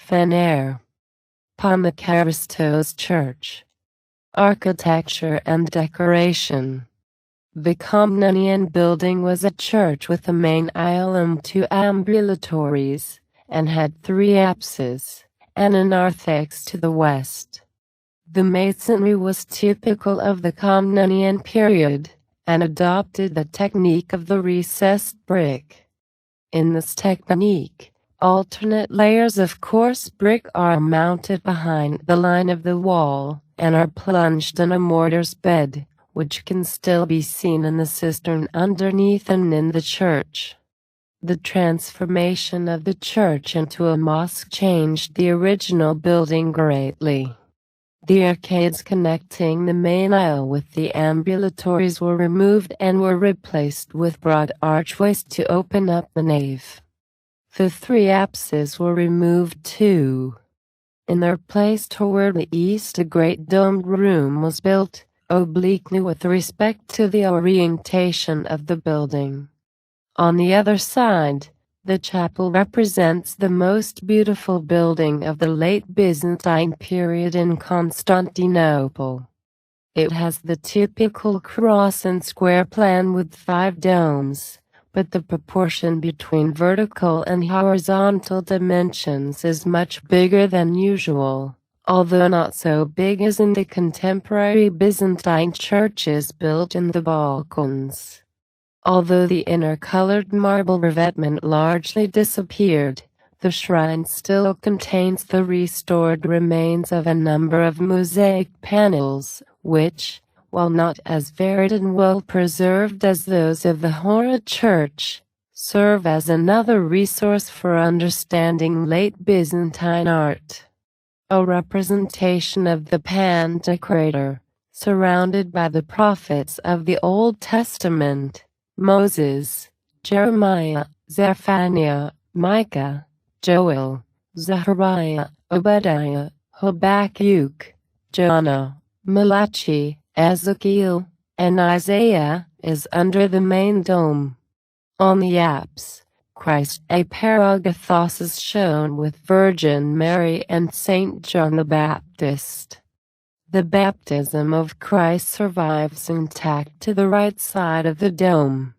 Fener. Pammakaristos Church. Architecture and decoration. The Komnenian building was a church with a main aisle and 2 ambulatories, and had 3 apses, and a narthex to the west. The masonry was typical of the Komnenian period, and adopted the technique of the recessed brick. In this technique, alternate layers of coarse brick are mounted behind the line of the wall, and are plunged in a mortar's bed, which can still be seen in the cistern underneath and in the church. The transformation of the church into a mosque changed the original building greatly. The arcades connecting the main aisle with the ambulatories were removed and were replaced with broad archways to open up the nave. The 3 apses were removed too. In their place toward the east a great domed room was built, obliquely with respect to the orientation of the building. On the other side, the chapel represents the most beautiful building of the late Byzantine period in Constantinople. It has the typical cross and square plan with 5 domes, but the proportion between vertical and horizontal dimensions is much bigger than usual, although not so big as in the contemporary Byzantine churches built in the Balkans. Although the inner colored marble revetment largely disappeared, the shrine still contains the restored remains of a number of mosaic panels, which, while not as varied and well preserved as those of the Hora Church, serve as another resource for understanding late Byzantine art. A representation of the Pantocrator, surrounded by the prophets of the Old Testament, Moses, Jeremiah, Zephaniah, Micah, Joel, Zechariah, Obadiah, Habakkuk, Jonah, Malachi, Ezekiel, and Isaiah, is under the main dome. On the apse, Christ a Paragathos is shown with Virgin Mary and Saint John the Baptist. The baptism of Christ survives intact to the right side of the dome.